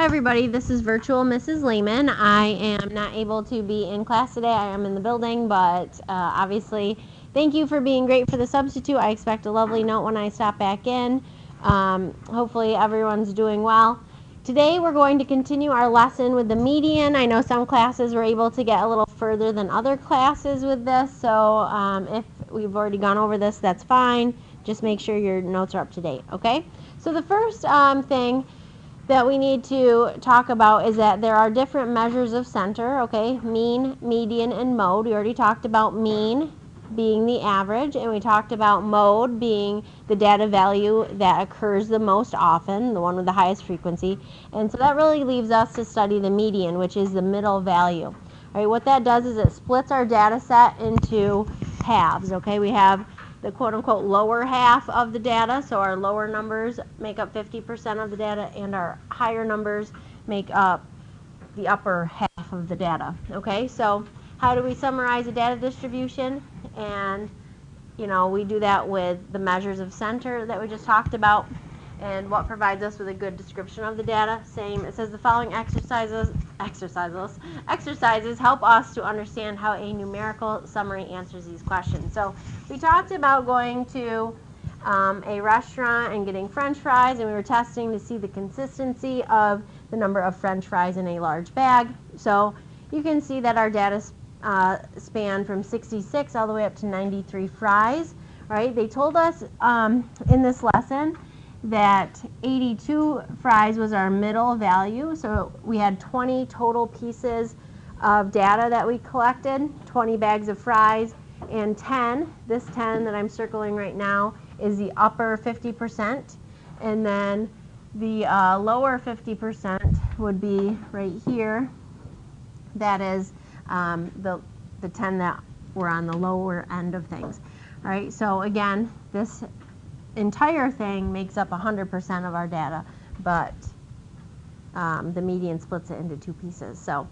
Hi everybody, this is virtual Mrs. Lehman. I am not able to be in class today. I am in the building, but obviously thank you for being great for the substitute. I expect a lovely note when I stop back in. Hopefully everyone's doing well. Today we're going to continue our lesson with the median. I know some classes were able to get a little further than other classes with this, so if we've already gone over this, that's fine. Just make sure your notes are up to date, okay? So the first thing that we need to talk about is that there are different measures of center, okay? Mean, median, and mode. We already talked about mean being the average, and we talked about mode being the data value that occurs the most often, the one with the highest frequency. And so that really leaves us to study the median, which is the middle value. All right, what that does is it splits our data set into halves, okay? We have the quote-unquote lower half of the data, so our lower numbers make up 50% of the data, and our higher numbers make up the upper half of the data. Okay, so how do we summarize a data distribution? And we do that with the measures of center that we just talked about. And what provides us with a good description of the data? Same, it says the following exercises help us to understand how a numerical summary answers these questions. So we talked about going to a restaurant and getting French fries, and we were testing to see the consistency of the number of French fries in a large bag. So you can see that our data span from 66 all the way up to 93 fries. Right? They told us in this lesson that 82 fries was our middle value. So we had 20 total pieces of data that we collected, 20 bags of fries, and 10, this 10 that I'm circling right now, is the upper 50%. And then the lower 50% would be right here. That is the 10 that were on the lower end of things. All right, so again, this entire thing makes up 100% of our data, but the median splits it into two pieces. So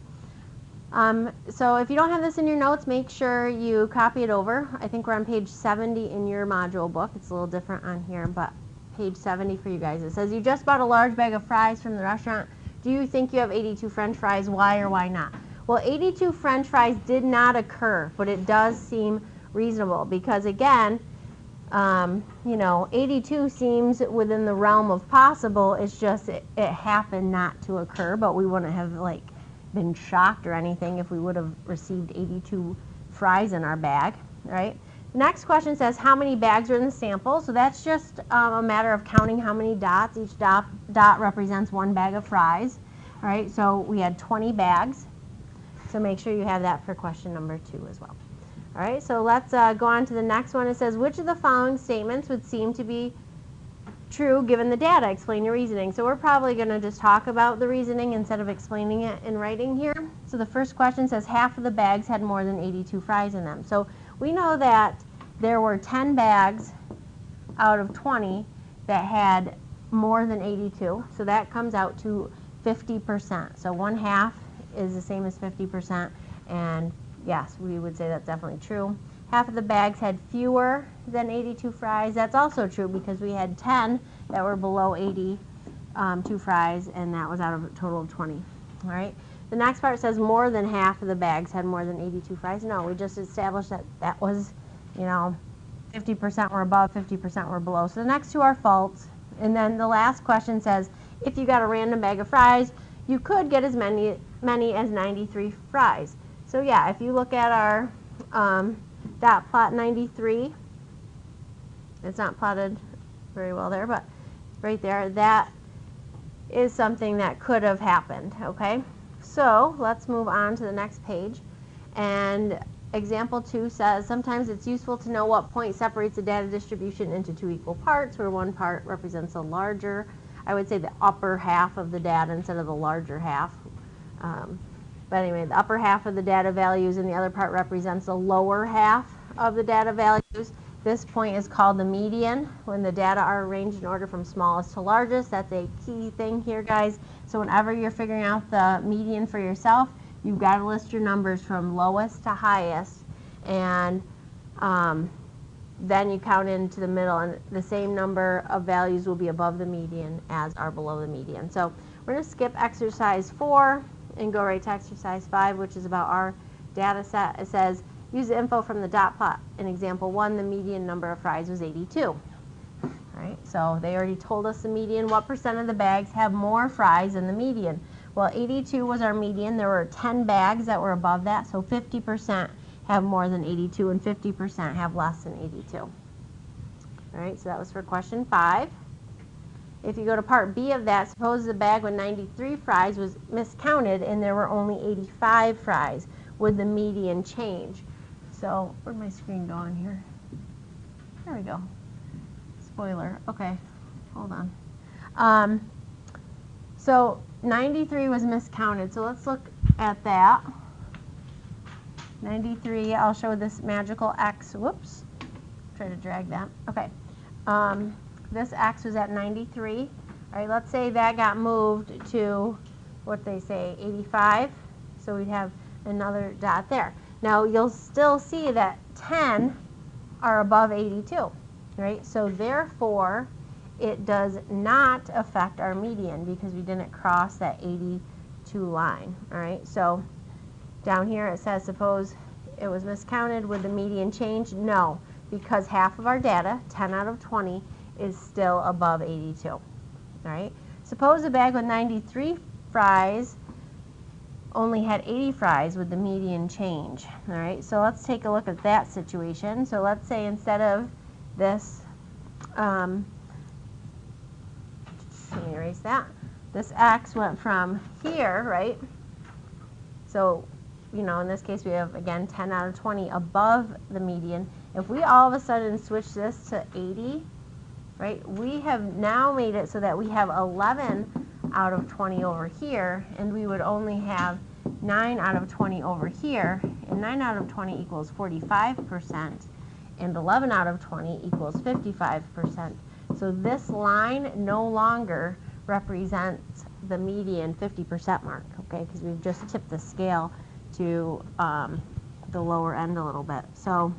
if you don't have this in your notes, make sure you copy it over. I think we're on page 70 in your module book. It's a little different on here, but page 70 for you guys. It says, you just bought a large bag of fries from the restaurant. Do you think you have 82 French fries? Why or why not? Well, 82 French fries did not occur, but it does seem reasonable because, again, 82 seems within the realm of possible. It's just it happened not to occur, but we wouldn't have been shocked or anything if we would have received 82 fries in our bag, right? The next question says how many bags are in the sample. So that's just a matter of counting how many dots. Each dot represents one bag of fries, right? So we had 20 bags. So make sure you have that for question number 2 as well. All right, so let's go on to the next one. It says, which of the following statements would seem to be true given the data? Explain your reasoning. So we're probably going to just talk about the reasoning instead of explaining it in writing here. So the first question says half of the bags had more than 82 fries in them. So we know that there were 10 bags out of 20 that had more than 82. So that comes out to 50%. So 1/2 is the same as 50%, and yes, we would say that's definitely true. Half of the bags had fewer than 82 fries. That's also true because we had 10 that were below 82 fries, and that was out of a total of 20. All right. The next part says more than half of the bags had more than 82 fries. No, we just established that that was, 50% were above, 50% were below. So the next two are false. And then the last question says, if you got a random bag of fries, you could get as many as 93 fries. So yeah, if you look at our dot plot 93, it's not plotted very well there, but right there, that is something that could have happened, okay? So let's move on to the next page. And example 2 says, sometimes it's useful to know what point separates the data distribution into 2 equal parts, where one part represents a larger, I would say the upper half of the data instead of the larger half. But anyway, the upper half of the data values and the other part represents the lower half of the data values. This point is called the median when the data are arranged in order from smallest to largest. That's a key thing here, guys. So whenever you're figuring out the median for yourself, you've got to list your numbers from lowest to highest. And then you count into the middle, and the same number of values will be above the median as are below the median. So we're going to skip exercise 4 and go right to exercise 5, which is about our data set. It says, use the info from the dot plot. In example 1, the median number of fries was 82. All right, so they already told us the median. What percent of the bags have more fries than the median? Well, 82 was our median. There were 10 bags that were above that, so 50% have more than 82 and 50% have less than 82. All right, so that was for question 5. If you go to part B of that, suppose the bag with 93 fries was miscounted and there were only 85 fries. Would the median change? So, where'd my screen go on here? There we go. Spoiler. Okay, hold on. So 93 was miscounted, so let's look at that. 93, I'll show this magical X. Whoops, try to drag that. Okay, this X was at 93. All right, let's say that got moved to, what they say, 85. So we'd have another dot there. Now you'll still see that 10 are above 82, right? So therefore, it does not affect our median because we didn't cross that 82 line, all right? So down here it says, suppose it was miscounted, would the median change? No, because half of our data, 10 out of 20, is still above 82, all right? Suppose a bag with 93 fries only had 80 fries, would the median change? All right, so let's take a look at that situation. So let's say instead of this, let me erase that. This X went from here, right? So, you know, in this case we have, again, 10 out of 20 above the median. If we all of a sudden switch this to 80, right, we have now made it so that we have 11 out of 20 over here, and we would only have 9 out of 20 over here, and 9 out of 20 equals 45%, and 11 out of 20 equals 55%. So this line no longer represents the median 50% mark, okay, because we've just tipped the scale to the lower end a little bit. So,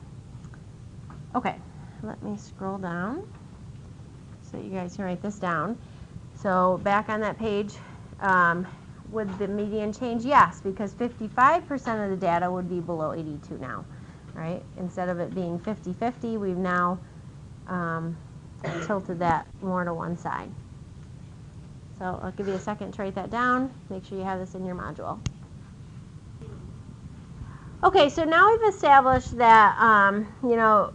okay, let me scroll down so you guys can write this down. So back on that page, would the median change? Yes, because 55% of the data would be below 82 now, right? Instead of it being 50-50, we've now tilted that more to one side. So I'll give you a second to write that down. Make sure you have this in your module. Okay, so now we've established that, you know,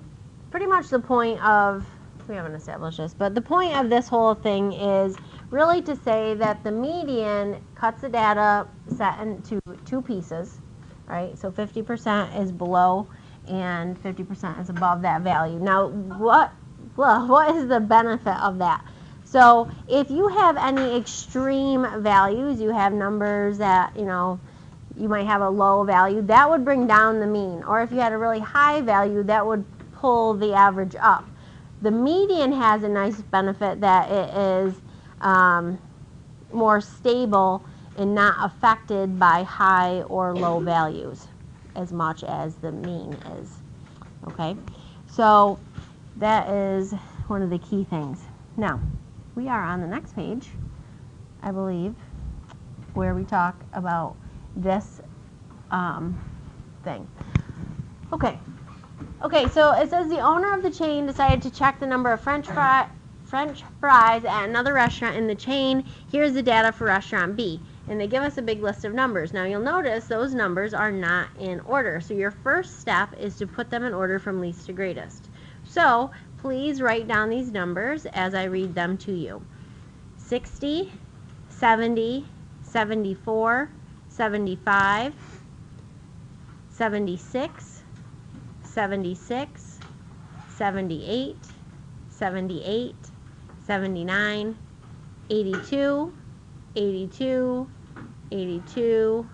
pretty much the point of, we haven't established this, but the point of this whole thing is really to say that the median cuts the data set into two pieces, right? So 50% is below and 50% is above that value. Now, what is the benefit of that? So if you have any extreme values, you have numbers that, you know, you might have a low value, that would bring down the mean. Or if you had a really high value, that would pull the average up. The median has a nice benefit that it is more stable and not affected by high or low values as much as the mean is. Okay, so that is one of the key things. Now, we are on the next page, I believe, where we talk about this thing. Okay. Okay, so it says the owner of the chain decided to check the number of French fries at another restaurant in the chain. Here's the data for restaurant B. And they give us a big list of numbers. Now you'll notice those numbers are not in order. So your first step is to put them in order from least to greatest. So please write down these numbers as I read them to you. 60, 70, 74, 75, 76, 76, 78, 78, 79, 82, 82, 82,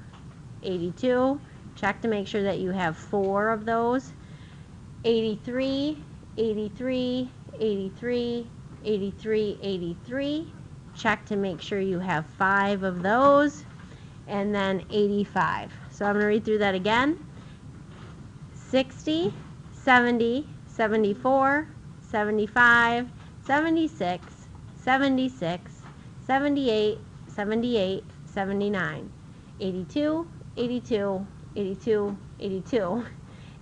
82. Check to make sure that you have 4 of those. 83, 83, 83, 83, 83. Check to make sure you have 5 of those. And then 85. So I'm going to read through that again. 60, 70, 74, 75, 76, 76, 78, 78, 79, 82, 82, 82, 82,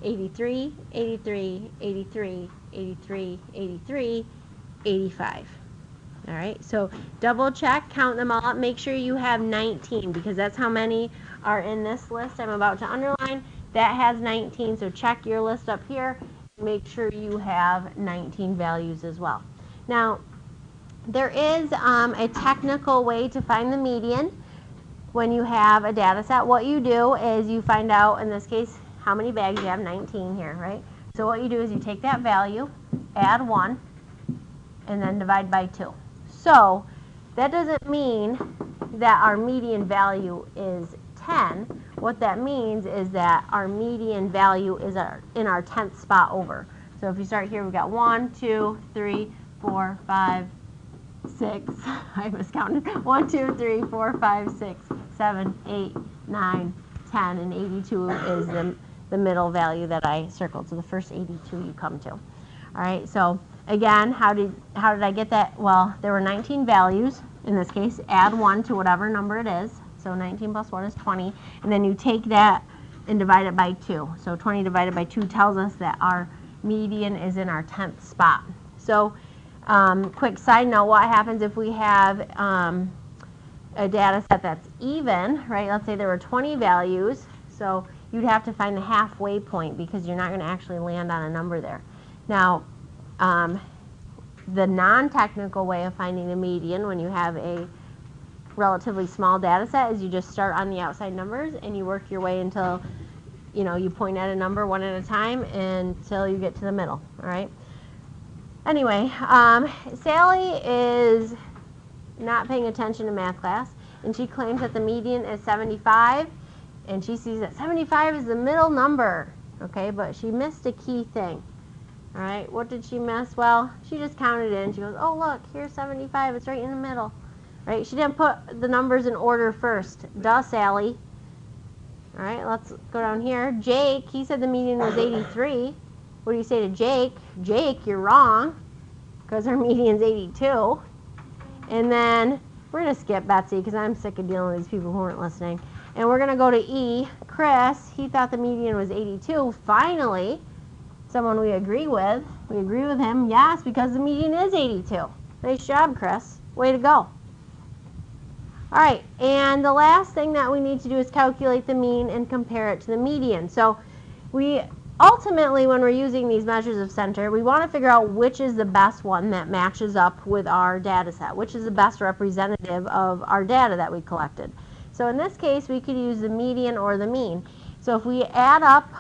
83, 83, 83, 83, 83, 85. All right, so double check, count them all up, make sure you have 19 because that's how many are in this list I'm about to underline. That has 19, so check your list up here. Make sure you have 19 values as well. Now, there is a technical way to find the median when you have a data set. What you do is you find out, in this case, how many bags you have, 19 here, right? So what you do is you take that value, add 1, and then divide by 2. So that doesn't mean that our median value is 10. What that means is that our median value is in our 10th spot over. So if you start here, we've got 1, 2, 3, 4, 5, 6. I miscounted. 1, 2, 3, 4, 5, 6, 7, 8, 9, 10, and 82 is the middle value that I circled. So the first 82 you come to. All right. So again, how did I get that? Well, there were 19 values. In this case, add 1 to whatever number it is. So 19 plus 1 is 20. And then you take that and divide it by 2. So 20 divided by 2 tells us that our median is in our 10th spot. So quick side note, what happens if we have a data set that's even, right? Let's say there were 20 values. So you'd have to find the halfway point because you're not going to actually land on a number there. Now, the non-technical way of finding the median when you have a relatively small data set is you just start on the outside numbers and you work your way until, you point at a number one at a time until you get to the middle, all right? Anyway, Sally is not paying attention to math class, and she claims that the median is 75, and she sees that 75 is the middle number, okay? But she missed a key thing. All right, what did she miss? Well, she just counted in. She goes, oh, look, here's 75. It's right in the middle, right? She didn't put the numbers in order first. Duh, Sally. All right, let's go down here. Jake, he said the median was 83. What do you say to Jake? Jake, you're wrong because our median's 82. And then we're going to skip Betsy because I'm sick of dealing with these people who weren't listening. And we're going to go to E. Chris, he thought the median was 82. Finally, someone we agree with. We agree with him, yes, because the median is 82. Nice job, Chris. Way to go. All right, and the last thing that we need to do is calculate the mean and compare it to the median. So we ultimately, when we're using these measures of center, we want to figure out which is the best one that matches up with our data set, which is the best representative of our data that we collected. So in this case, we could use the median or the mean. So if we add up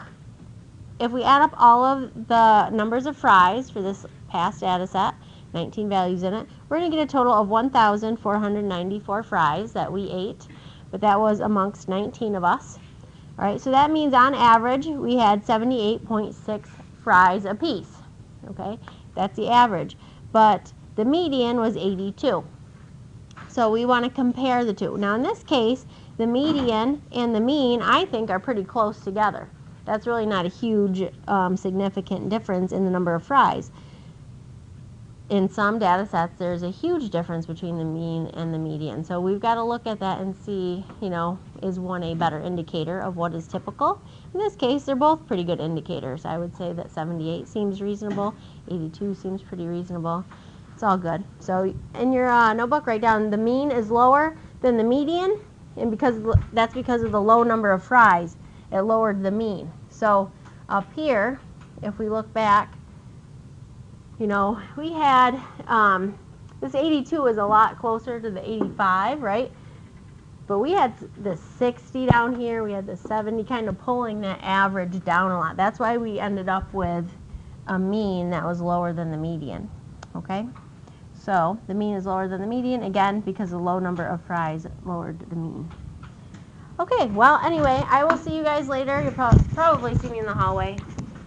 all of the numbers of fries for this past data set, 19 values in it, we're going to get a total of 1,494 fries that we ate, but that was amongst 19 of us. All right, so that means on average we had 78.6 fries apiece. Okay, that's the average, but the median was 82. So we want to compare the two. Now in this case, the median and the mean, I think, are pretty close together. That's really not a huge significant difference in the number of fries. In some data sets, there's a huge difference between the mean and the median. So we've got to look at that and see, is one a better indicator of what is typical? In this case, they're both pretty good indicators. I would say that 78 seems reasonable, 82 seems pretty reasonable. It's all good. So in your notebook, write down the mean is lower than the median, and that's because of the low number of fries, it lowered the mean. So up here, if we look back, we had, this 82 is a lot closer to the 85, right? But we had the 60 down here, we had the 70, kind of pulling that average down a lot. That's why we ended up with a mean that was lower than the median, okay? So the mean is lower than the median, again, because the low number of fries lowered the mean. Okay, well, anyway, I will see you guys later. You'll probably see me in the hallway.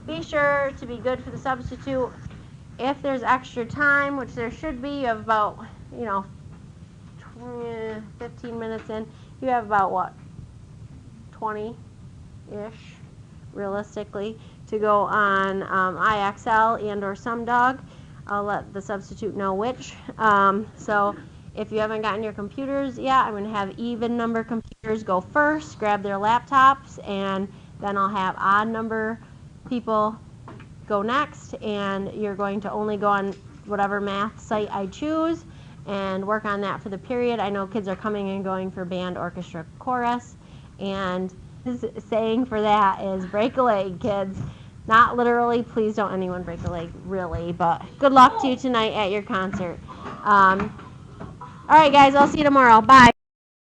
Be sure to be good for the substitute. If there's extra time, which there should be, you have about, 15 minutes in, you have about, 20-ish, realistically, to go on IXL and or some dog. I'll let the substitute know which. So if you haven't gotten your computers yet, I'm going to have even number computers go first, grab their laptops, and then I'll have odd number people go next, and you're going to only go on whatever math site I choose and work on that for the period. I know kids are coming and going for band, orchestra, chorus, and his saying for that is break a leg, kids. Not literally, please don't anyone break a leg, really, but good luck to you tonight at your concert. All right, guys, I'll see you tomorrow. Bye.